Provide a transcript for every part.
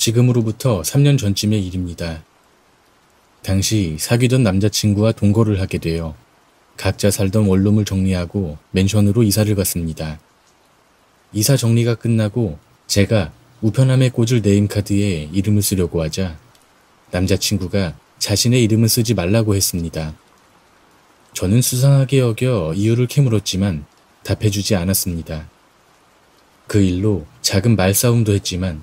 지금으로부터 3년 전쯤의 일입니다. 당시 사귀던 남자친구와 동거를 하게 되어 각자 살던 원룸을 정리하고 맨션으로 이사를 갔습니다. 이사 정리가 끝나고 제가 우편함에 꽂을 네임카드에 이름을 쓰려고 하자 남자친구가 자신의 이름은 쓰지 말라고 했습니다. 저는 수상하게 여겨 이유를 캐물었지만 답해주지 않았습니다. 그 일로 작은 말싸움도 했지만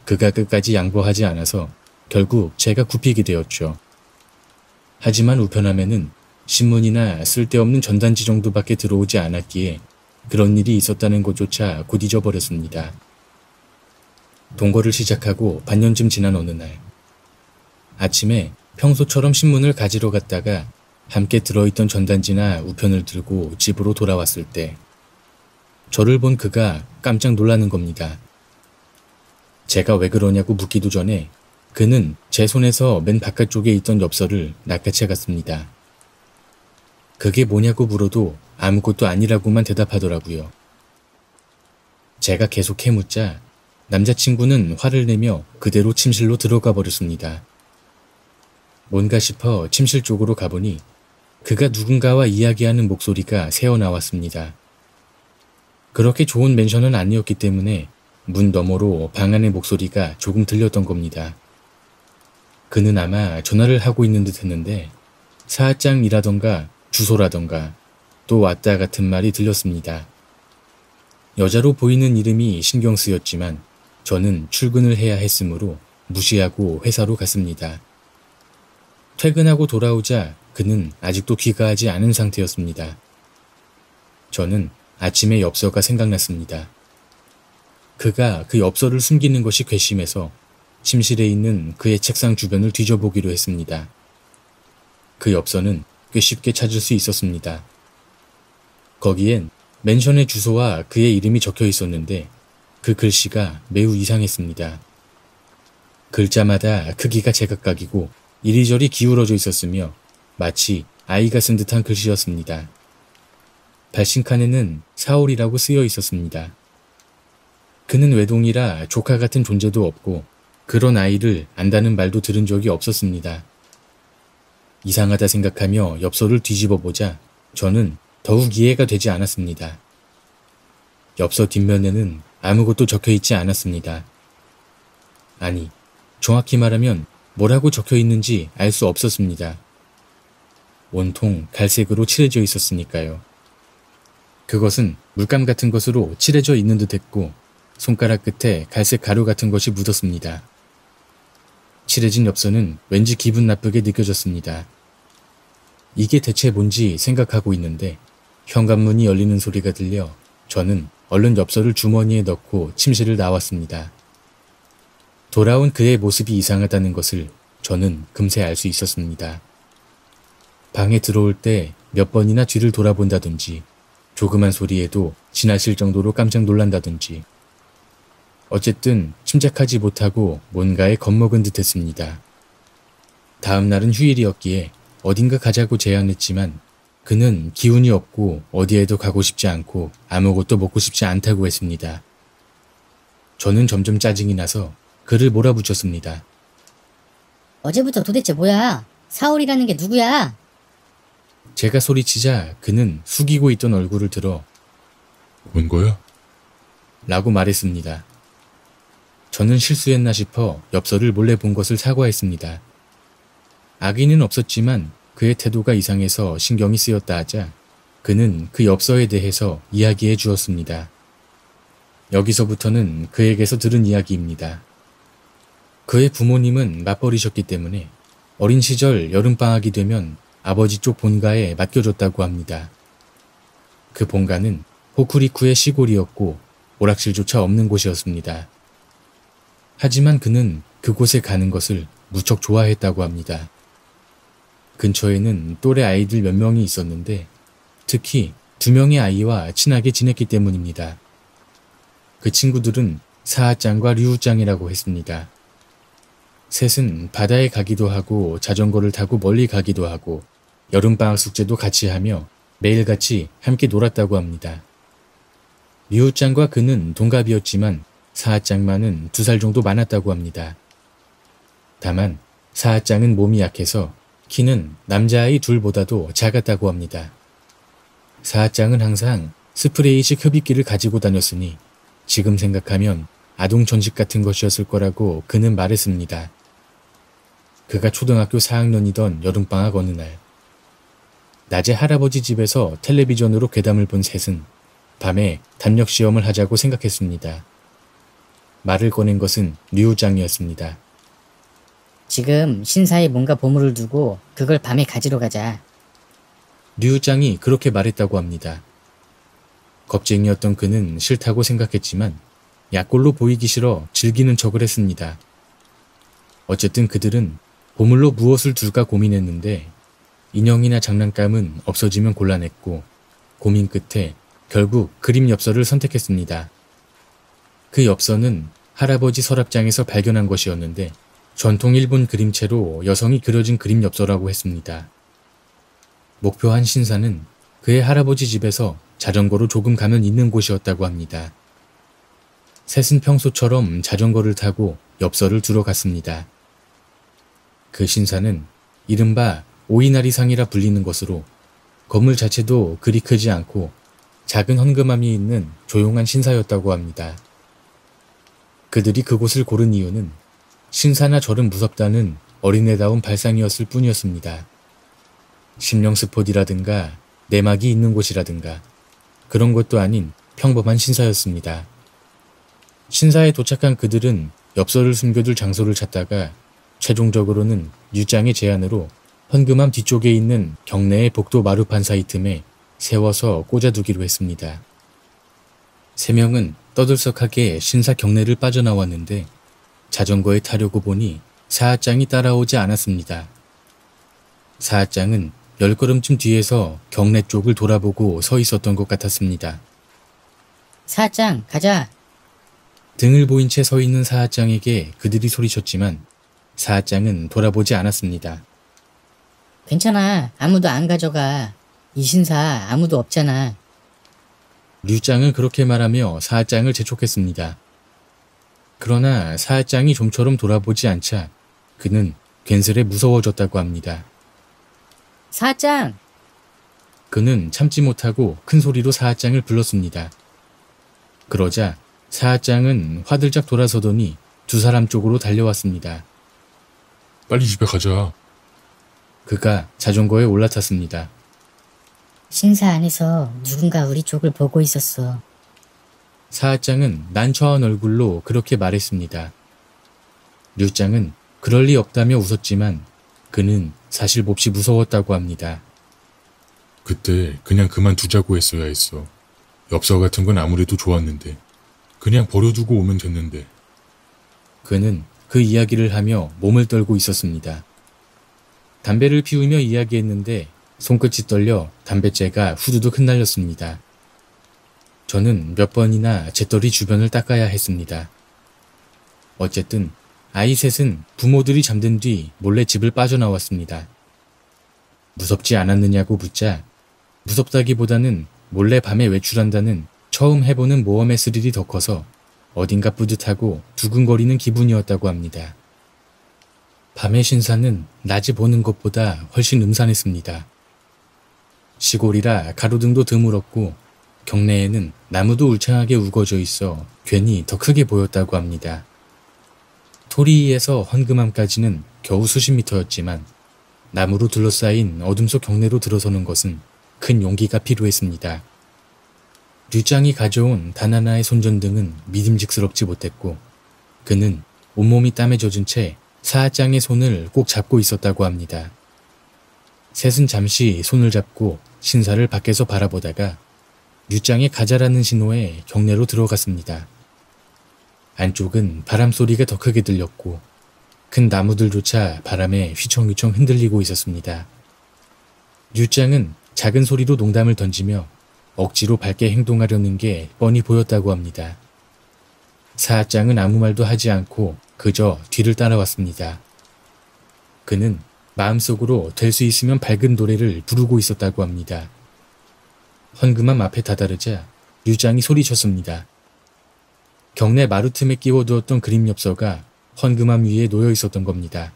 그가 끝까지 양보하지 않아서 결국 제가 굽히게 되었죠. 하지만 우편함에는 신문이나 쓸데없는 전단지 정도밖에 들어오지 않았기에 그런 일이 있었다는 것조차 곧 잊어버렸습니다. 동거를 시작하고 반년쯤 지난 어느 날 아침에 평소처럼 신문을 가지러 갔다가 함께 들어있던 전단지나 우편을 들고 집으로 돌아왔을 때 저를 본 그가 깜짝 놀라는 겁니다. 제가 왜 그러냐고 묻기도 전에 그는 제 손에서 맨 바깥쪽에 있던 엽서를 낚아채 갔습니다. 그게 뭐냐고 물어도 아무것도 아니라고만 대답하더라고요. 제가 계속 캐묻자 남자친구는 화를 내며 그대로 침실로 들어가 버렸습니다. 뭔가 싶어 침실 쪽으로 가보니 그가 누군가와 이야기하는 목소리가 새어나왔습니다. 그렇게 좋은 맨션은 아니었기 때문에 문 너머로 방 안의 목소리가 조금 들렸던 겁니다. 그는 아마 전화를 하고 있는 듯 했는데 사장이라던가 주소라던가 또 왔다 같은 말이 들렸습니다. 여자로 보이는 이름이 신경 쓰였지만 저는 출근을 해야 했으므로 무시하고 회사로 갔습니다. 퇴근하고 돌아오자 그는 아직도 귀가하지 않은 상태였습니다. 저는 아침에 엽서가 생각났습니다. 그가 그 엽서를 숨기는 것이 괘씸해서 침실에 있는 그의 책상 주변을 뒤져보기로 했습니다. 그 엽서는 꽤 쉽게 찾을 수 있었습니다. 거기엔 맨션의 주소와 그의 이름이 적혀 있었는데 그 글씨가 매우 이상했습니다. 글자마다 크기가 제각각이고 이리저리 기울어져 있었으며 마치 아이가 쓴 듯한 글씨였습니다. 발신칸에는 사울이라고 쓰여 있었습니다. 그는 외동이라 조카 같은 존재도 없고 그런 아이를 안다는 말도 들은 적이 없었습니다. 이상하다 생각하며 엽서를 뒤집어 보자 저는 더욱 이해가 되지 않았습니다. 엽서 뒷면에는 아무것도 적혀 있지 않았습니다. 아니, 정확히 말하면 뭐라고 적혀 있는지 알 수 없었습니다. 온통 갈색으로 칠해져 있었으니까요. 그것은 물감 같은 것으로 칠해져 있는 듯 했고 손가락 끝에 갈색 가루 같은 것이 묻었습니다. 칠해진 엽서는 왠지 기분 나쁘게 느껴졌습니다. 이게 대체 뭔지 생각하고 있는데 현관문이 열리는 소리가 들려 저는 얼른 엽서를 주머니에 넣고 침실을 나왔습니다. 돌아온 그의 모습이 이상하다는 것을 저는 금세 알 수 있었습니다. 방에 들어올 때 몇 번이나 뒤를 돌아본다든지 조그만 소리에도 지나칠 정도로 깜짝 놀란다든지 어쨌든 침착하지 못하고 뭔가에 겁먹은 듯 했습니다. 다음 날은 휴일이었기에 어딘가 가자고 제안했지만 그는 기운이 없고 어디에도 가고 싶지 않고 아무것도 먹고 싶지 않다고 했습니다. 저는 점점 짜증이 나서 그를 몰아붙였습니다. 어제부터 도대체 뭐야? 사울이라는 게 누구야? 제가 소리치자 그는 숙이고 있던 얼굴을 들어 본 거야? 라고 말했습니다. 저는 실수했나 싶어 엽서를 몰래 본 것을 사과했습니다. 악의는 없었지만 그의 태도가 이상해서 신경이 쓰였다 하자 그는 그 엽서에 대해서 이야기해 주었습니다. 여기서부터는 그에게서 들은 이야기입니다. 그의 부모님은 맞벌이셨기 때문에 어린 시절 여름방학이 되면 아버지 쪽 본가에 맡겨줬다고 합니다. 그 본가는 호쿠리쿠의 시골이었고 오락실조차 없는 곳이었습니다. 하지만 그는 그곳에 가는 것을 무척 좋아했다고 합니다. 근처에는 또래 아이들 몇 명이 있었는데 특히 2명의 아이와 친하게 지냈기 때문입니다. 그 친구들은 사하짱과 류우짱이라고 했습니다. 셋은 바다에 가기도 하고 자전거를 타고 멀리 가기도 하고 여름방학 숙제도 같이 하며 매일같이 함께 놀았다고 합니다. 류우짱과 그는 동갑이었지만 사하짱만은 2살 정도 많았다고 합니다. 다만 사하짱은 몸이 약해서 키는 남자아이 둘보다도 작았다고 합니다. 사하짱은 항상 스프레이식 흡입기를 가지고 다녔으니 지금 생각하면 아동 전식 같은 것이었을 거라고 그는 말했습니다. 그가 초등학교 4학년이던 여름방학 어느 날 낮에 할아버지 집에서 텔레비전으로 괴담을 본 셋은 밤에 담력 시험을 하자고 생각했습니다. 말을 꺼낸 것은 류우짱이었습니다. 지금 신사에 뭔가 보물을 두고 그걸 밤에 가지러 가자. 류우짱이 그렇게 말했다고 합니다. 겁쟁이였던 그는 싫다고 생각했지만 약골로 보이기 싫어 즐기는 척을 했습니다. 어쨌든 그들은 보물로 무엇을 둘까 고민했는데 인형이나 장난감은 없어지면 곤란했고 고민 끝에 결국 그림 엽서를 선택했습니다. 그 엽서는 할아버지 서랍장에서 발견한 것이었는데 전통 일본 그림체로 여성이 그려진 그림 엽서라고 했습니다. 목표한 신사는 그의 할아버지 집에서 자전거로 조금 가면 있는 곳이었다고 합니다. 셋은 평소처럼 자전거를 타고 엽서를 두러 갔습니다. 그 신사는 이른바 오이나리상이라 불리는 것으로 건물 자체도 그리 크지 않고 작은 헌금함이 있는 조용한 신사였다고 합니다. 그들이 그곳을 고른 이유는 신사나 절은 무섭다는 어린애다운 발상이었을 뿐이었습니다. 심령 스폿이라든가 내막이 있는 곳이라든가 그런 것도 아닌 평범한 신사였습니다. 신사에 도착한 그들은 엽서를 숨겨둘 장소를 찾다가 최종적으로는 류짱의 제안으로 헌금함 뒤쪽에 있는 경내의 복도 마루판 사이 틈에 세워서 꽂아두기로 했습니다. 3명은 떠들썩하게 신사 경내를 빠져나왔는데 자전거에 타려고 보니 사하짱이 따라오지 않았습니다. 사하짱은 10걸음쯤 뒤에서 경내 쪽을 돌아보고 서 있었던 것 같았습니다. 사하짱, 가자. 등을 보인 채 서 있는 사하짱에게 그들이 소리쳤지만 사하짱은 돌아보지 않았습니다. 괜찮아. 아무도 안 가져가. 이 신사 아무도 없잖아. 류짱은 그렇게 말하며 사하짱을 재촉했습니다. 그러나 사하짱이 좀처럼 돌아보지 않자 그는 괜스레 무서워졌다고 합니다. 사하짱! 그는 참지 못하고 큰 소리로 사하짱을 불렀습니다. 그러자 사하짱은 화들짝 돌아서더니 2사람 쪽으로 달려왔습니다. 빨리 집에 가자. 그가 자전거에 올라탔습니다. 신사 안에서 누군가 우리 쪽을 보고 있었어. 사하짱은 난처한 얼굴로 그렇게 말했습니다. 류짱은 그럴 리 없다며 웃었지만 그는 사실 몹시 무서웠다고 합니다. 그때 그냥 그만두자고 했어야 했어. 엽서 같은 건 아무래도 좋았는데. 그냥 버려두고 오면 됐는데. 그는 그 이야기를 하며 몸을 떨고 있었습니다. 담배를 피우며 이야기했는데 손끝이 떨려 담뱃재가 후두둑 흩날렸습니다. 저는 몇 번이나 재떨이 주변을 닦아야 했습니다. 어쨌든 아이 셋은 부모들이 잠든 뒤 몰래 집을 빠져나왔습니다. 무섭지 않았느냐고 묻자 무섭다기보다는 몰래 밤에 외출한다는 처음 해보는 모험의 스릴이 더 커서 어딘가 뿌듯하고 두근거리는 기분이었다고 합니다. 밤의 신사는 낮에 보는 것보다 훨씬 음산했습니다. 시골이라 가로등도 드물었고 경내에는 나무도 울창하게 우거져 있어 괜히 더 크게 보였다고 합니다. 토리에서 헌금함까지는 겨우 수십 미터였지만 나무로 둘러싸인 어둠 속 경내로 들어서는 것은 큰 용기가 필요했습니다. 류짱이 가져온 단 하나의 손전등은 믿음직스럽지 못했고 그는 온몸이 땀에 젖은 채 사하짱의 손을 꼭 잡고 있었다고 합니다. 셋은 잠시 손을 잡고 신사를 밖에서 바라보다가 류짱의 가자라는 신호에 경내로 들어갔습니다. 안쪽은 바람소리가 더 크게 들렸고 큰 나무들조차 바람에 휘청휘청 흔들리고 있었습니다. 류짱은 작은 소리로 농담을 던지며 억지로 밝게 행동하려는 게 뻔히 보였다고 합니다. 사하짱은 아무 말도 하지 않고 그저 뒤를 따라왔습니다. 그는 마음속으로 될 수 있으면 밝은 노래를 부르고 있었다고 합니다. 헌금함 앞에 다다르자 류짱이 소리쳤습니다. 경내 마루 틈에 끼워두었던 그림 엽서가 헌금함 위에 놓여 있었던 겁니다.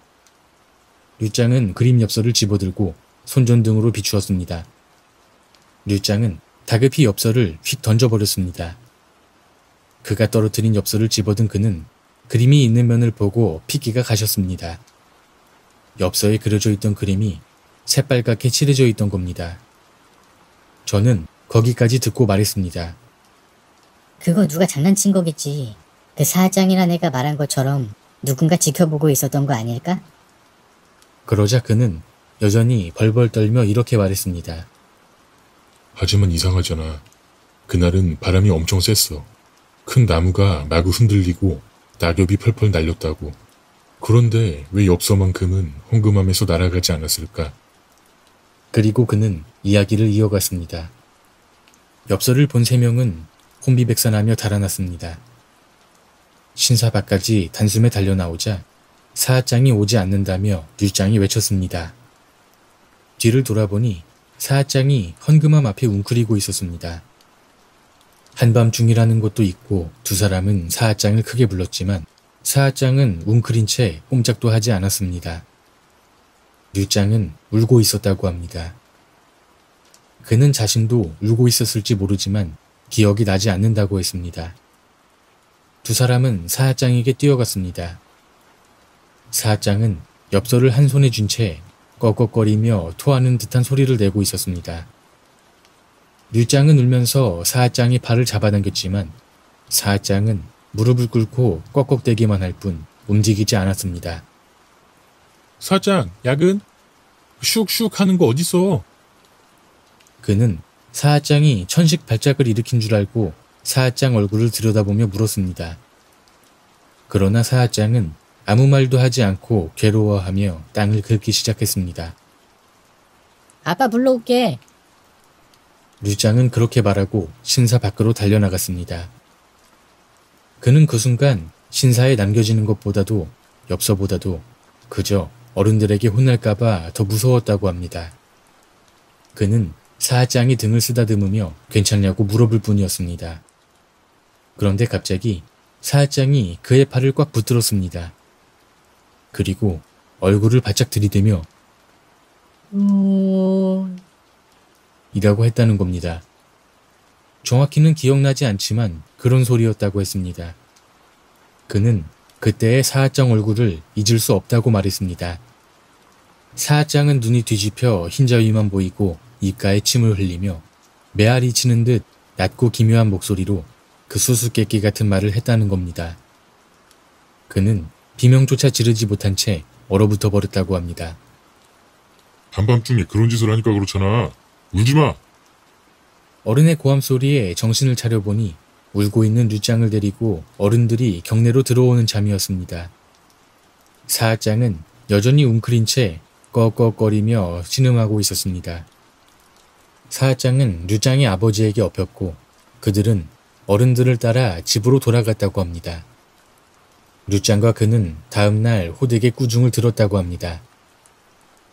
류짱은 그림 엽서를 집어들고 손전등으로 비추었습니다. 류짱은 다급히 엽서를 휙 던져버렸습니다. 그가 떨어뜨린 엽서를 집어든 그는 그림이 있는 면을 보고 피기가 가셨습니다. 엽서에 그려져 있던 그림이 새빨갛게 칠해져 있던 겁니다. 저는 거기까지 듣고 말했습니다. 그거 누가 장난친 거겠지. 그 사장이란 애가 말한 것처럼 누군가 지켜보고 있었던 거 아닐까? 그러자 그는 여전히 벌벌 떨며 이렇게 말했습니다. 하지만 이상하잖아. 그날은 바람이 엄청 셌어. 큰 나무가 마구 흔들리고 낙엽이 펄펄 날렸다고. 그런데 왜 엽서만큼은 헌금함에서 날아가지 않았을까? 그리고 그는 이야기를 이어갔습니다. 엽서를 본 3명은 혼비백산하며 달아났습니다. 신사 밖까지 단숨에 달려나오자 사하짱이 오지 않는다며 류짱이 외쳤습니다. 뒤를 돌아보니 사하짱이 헌금함 앞에 웅크리고 있었습니다. 한밤중이라는 것도 있고 두 사람은 사하짱을 크게 불렀지만 사하짱은 웅크린 채 꼼짝도 하지 않았습니다. 류짱은 울고 있었다고 합니다. 그는 자신도 울고 있었을지 모르지만 기억이 나지 않는다고 했습니다. 두 사람은 사하짱에게 뛰어갔습니다. 사하짱은 엽서를 한 손에 쥔 채 꺽꺽거리며 토하는 듯한 소리를 내고 있었습니다. 류짱은 울면서 사하짱이 발을 잡아당겼지만 사하짱은 무릎을 꿇고 꺽꺽대기만 할 뿐 움직이지 않았습니다. 사장, 야근? 슉슉 하는 거 어딨어? 그는 사하짱이 천식 발작을 일으킨 줄 알고 사하짱 얼굴을 들여다보며 물었습니다. 그러나 사하짱은 아무 말도 하지 않고 괴로워하며 땅을 긁기 시작했습니다. 아빠 불러올게. 류짱은 그렇게 말하고 신사 밖으로 달려나갔습니다. 그는 그 순간 신사에 남겨지는 것보다도 엽서보다도 그저 어른들에게 혼날까봐 더 무서웠다고 합니다. 그는 사하짱이 등을 쓰다듬으며 괜찮냐고 물어볼 뿐이었습니다. 그런데 갑자기 사하짱이 그의 팔을 꽉 붙들었습니다. 그리고 얼굴을 바짝 들이대며 이라고 했다는 겁니다. 정확히는 기억나지 않지만 그런 소리였다고 했습니다. 그는 그때의 사하짱 얼굴을 잊을 수 없다고 말했습니다. 사하짱은 눈이 뒤집혀 흰자위만 보이고 입가에 침을 흘리며 메아리 치는 듯 낮고 기묘한 목소리로 그 수수께끼 같은 말을 했다는 겁니다. 그는 비명조차 지르지 못한 채 얼어붙어 버렸다고 합니다. 한밤중에 그런 짓을 하니까 그렇잖아. 울지마! 어른의 고함 소리에 정신을 차려보니 울고 있는 류짱을 데리고 어른들이 경내로 들어오는 잠이었습니다. 사하짱은 여전히 웅크린 채 꺽꺽거리며 신음하고 있었습니다. 사하짱은 류짱의 아버지에게 엎였고 그들은 어른들을 따라 집으로 돌아갔다고 합니다. 류짱과 그는 다음날 호되게 꾸중을 들었다고 합니다.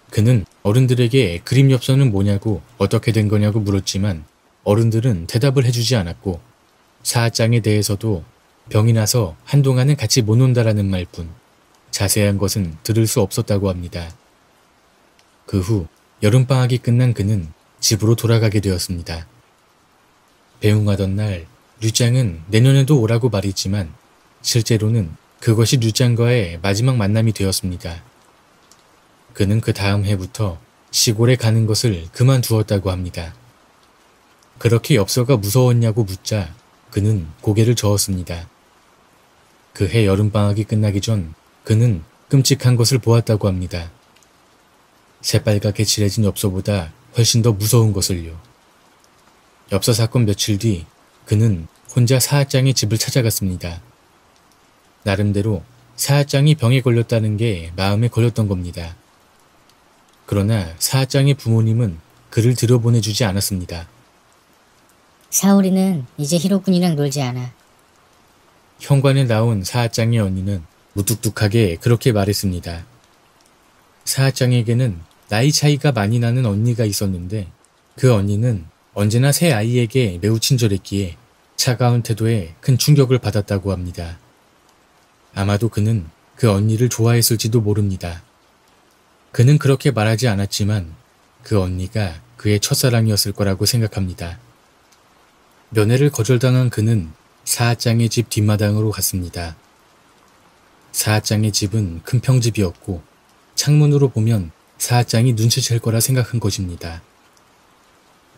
그는 어른들에게 그림 엽서는 뭐냐고 어떻게 된 거냐고 물었지만 어른들은 대답을 해주지 않았고 사하짱에 대해서도 병이 나서 한동안은 같이 못 논다라는 말뿐 자세한 것은 들을 수 없었다고 합니다. 그 후 여름방학이 끝난 그는 집으로 돌아가게 되었습니다. 배웅하던 날 류짱은 내년에도 오라고 말했지만 실제로는 그것이 류짱과의 마지막 만남이 되었습니다. 그는 그 다음 해부터 시골에 가는 것을 그만두었다고 합니다. 그렇게 엽서가 무서웠냐고 묻자 그는 고개를 저었습니다. 그 해 여름방학이 끝나기 전 그는 끔찍한 것을 보았다고 합니다. 새빨갛게 칠해진 엽서보다 훨씬 더 무서운 것을요. 엽서 사건 며칠 뒤 그는 혼자 사하짱의 집을 찾아갔습니다. 나름대로 사하짱이 병에 걸렸다는 게 마음에 걸렸던 겁니다. 그러나 사하짱의 부모님은 그를 들여보내주지 않았습니다. 사오리는 이제 히로군이랑 놀지 않아. 현관에 나온 사하장의 언니는 무뚝뚝하게 그렇게 말했습니다. 사하장에게는 나이 차이가 많이 나는 언니가 있었는데 그 언니는 언제나 새 아이에게 매우 친절했기에 차가운 태도에 큰 충격을 받았다고 합니다. 아마도 그는 그 언니를 좋아했을지도 모릅니다. 그는 그렇게 말하지 않았지만 그 언니가 그의 첫사랑이었을 거라고 생각합니다. 면회를 거절당한 그는 사하장의 집 뒷마당으로 갔습니다. 사하장의 집은 큰 평집이었고 창문으로 보면 사하장이 눈치챌 거라 생각한 것입니다.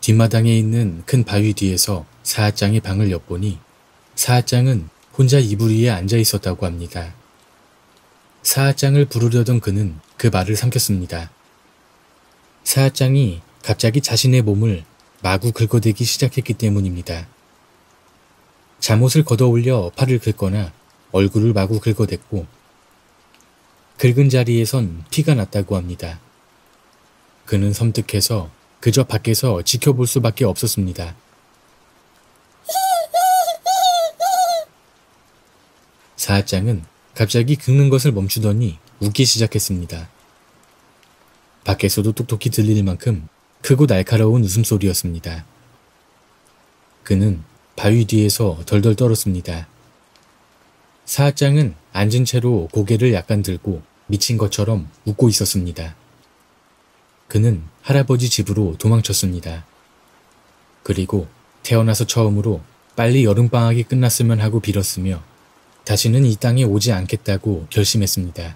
뒷마당에 있는 큰 바위 뒤에서 사하장의 방을 엿보니 사하장은 혼자 이불 위에 앉아 있었다고 합니다. 사하장을 부르려던 그는 그 말을 삼켰습니다. 사하장이 갑자기 자신의 몸을 마구 긁어대기 시작했기 때문입니다. 잠옷을 걷어올려 팔을 긁거나 얼굴을 마구 긁어댔고 긁은 자리에선 피가 났다고 합니다. 그는 섬뜩해서 그저 밖에서 지켜볼 수밖에 없었습니다. 사하장은 갑자기 긁는 것을 멈추더니 웃기 시작했습니다. 밖에서도 똑똑히 들릴 만큼 크고 날카로운 웃음소리였습니다. 그는 바위 뒤에서 덜덜 떨었습니다. 사하장은 앉은 채로 고개를 약간 들고 미친 것처럼 웃고 있었습니다. 그는 할아버지 집으로 도망쳤습니다. 그리고 태어나서 처음으로 빨리 여름방학이 끝났으면 하고 빌었으며 다시는 이 땅에 오지 않겠다고 결심했습니다.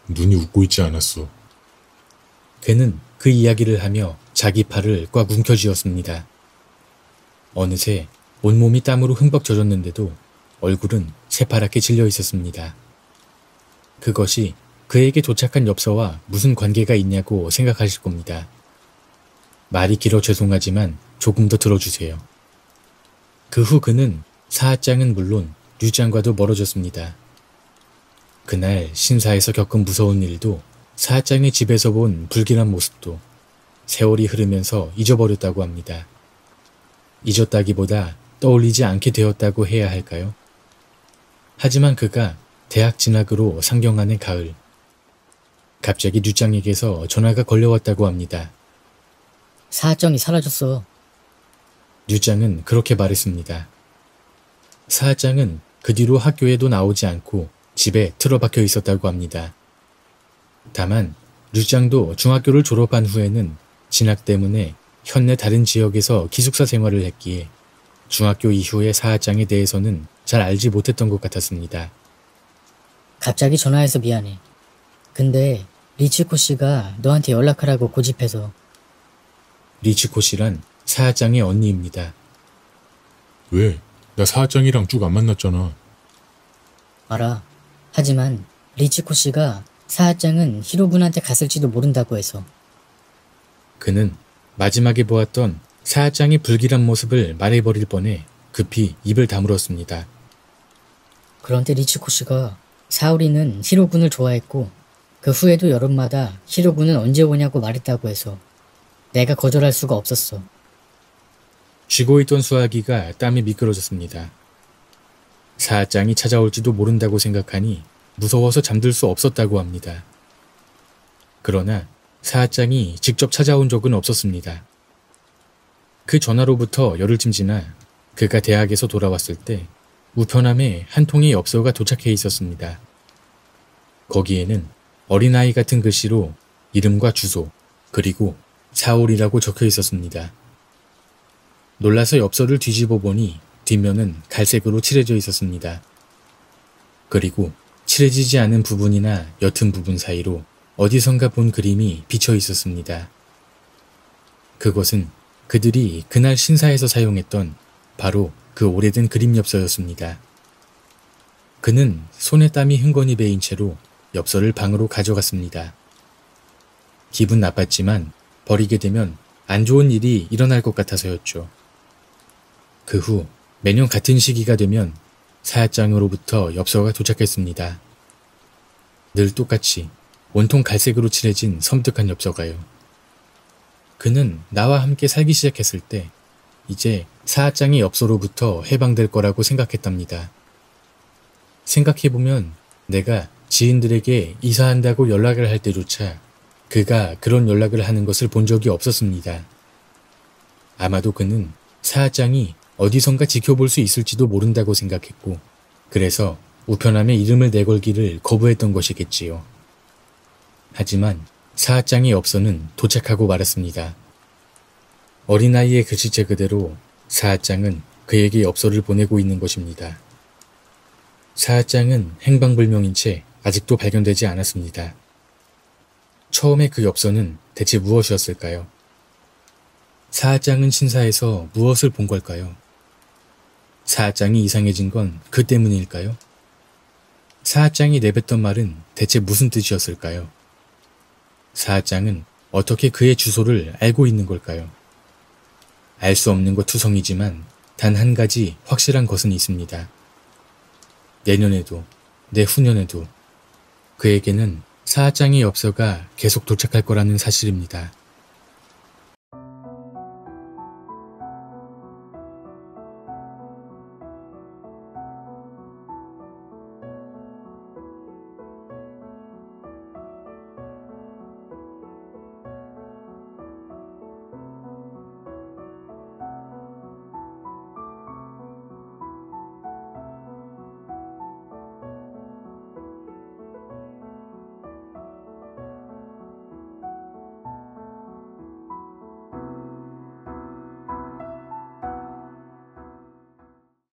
눈이 웃고 있지 않았어. 그는 그 이야기를 하며 자기 팔을 꽉 움켜쥐었습니다. 어느새 온몸이 땀으로 흠뻑 젖었는데도 얼굴은 새파랗게 질려 있었습니다. 그것이 그에게 도착한 엽서와 무슨 관계가 있냐고 생각하실 겁니다. 말이 길어 죄송하지만 조금 더 들어주세요. 그 후 그는 사하장은 물론 류장과도 멀어졌습니다. 그날 신사에서 겪은 무서운 일도 사하장의 집에서 본 불길한 모습도 세월이 흐르면서 잊어버렸다고 합니다. 잊었다기보다 떠올리지 않게 되었다고 해야 할까요? 하지만 그가 대학 진학으로 상경하는 가을, 갑자기 류장에게서 전화가 걸려왔다고 합니다. 사하정이 사라졌어. 류장은 그렇게 말했습니다. 사하장은 그 뒤로 학교에도 나오지 않고 집에 틀어박혀 있었다고 합니다. 다만 류장도 중학교를 졸업한 후에는 진학 때문에 현내 다른 지역에서 기숙사 생활을 했기에 중학교 이후의 사하장에 대해서는 잘 알지 못했던 것 같았습니다. 갑자기 전화해서 미안해. 근데 리치코 씨가 너한테 연락하라고 고집해서. 리치코 씨란 사하장의 언니입니다. 왜? 나 사하장이랑 쭉 안 만났잖아. 알아. 하지만 리치코 씨가 사하장은 히로군한테 갔을지도 모른다고 해서. 그는 마지막에 보았던 사하장의 불길한 모습을 말해버릴 뻔해 급히 입을 다물었습니다. 그런데 리치코 씨가 사오리는 히로군을 좋아했고 그 후에도 여름마다 히로군은 언제 오냐고 말했다고 해서 내가 거절할 수가 없었어. 쉬고 있던 수아기가 땀에 미끄러졌습니다. 사하장이 찾아올지도 모른다고 생각하니 무서워서 잠들 수 없었다고 합니다. 그러나 사하장이 직접 찾아온 적은 없었습니다. 그 전화로부터 열흘쯤 지나 그가 대학에서 돌아왔을 때 우편함에 한 통의 엽서가 도착해 있었습니다. 거기에는 어린아이 같은 글씨로 이름과 주소 그리고 사올이라고 적혀 있었습니다. 놀라서 엽서를 뒤집어 보니 뒷면은 갈색으로 칠해져 있었습니다. 그리고 칠해지지 않은 부분이나 옅은 부분 사이로 어디선가 본 그림이 비쳐 있었습니다. 그것은 그들이 그날 신사에서 사용했던 바로 그 오래된 그림 엽서였습니다. 그는 손에 땀이 흥건히 배인 채로 엽서를 방으로 가져갔습니다. 기분 나빴지만 버리게 되면 안 좋은 일이 일어날 것 같아서였죠. 그 후 매년 같은 시기가 되면 사하장으로부터 엽서가 도착했습니다. 늘 똑같이 온통 갈색으로 칠해진 섬뜩한 엽서가요. 그는 나와 함께 살기 시작했을 때 이제 사하장의 엽서로부터 해방될 거라고 생각했답니다. 생각해보면 내가 지인들에게 이사한다고 연락을 할 때조차 그가 그런 연락을 하는 것을 본 적이 없었습니다. 아마도 그는 사하장이 어디선가 지켜볼 수 있을지도 모른다고 생각했고 그래서 우편함에 이름을 내걸기를 거부했던 것이겠지요. 하지만 사하장의 엽서는 도착하고 말았습니다. 어린아이의 글씨체 그대로 사하장은 그에게 엽서를 보내고 있는 것입니다. 사하장은 행방불명인 채 아직도 발견되지 않았습니다. 처음에 그 엽서는 대체 무엇이었을까요? 사하장은 신사에서 무엇을 본 걸까요? 사하장이 이상해진 건 그 때문일까요? 사하장이 내뱉던 말은 대체 무슨 뜻이었을까요? 사하장은 어떻게 그의 주소를 알고 있는 걸까요? 알 수 없는 것 투성이지만 단 한 가지 확실한 것은 있습니다. 내년에도, 내후년에도 그에게는 사하장의 엽서가 계속 도착할 거라는 사실입니다.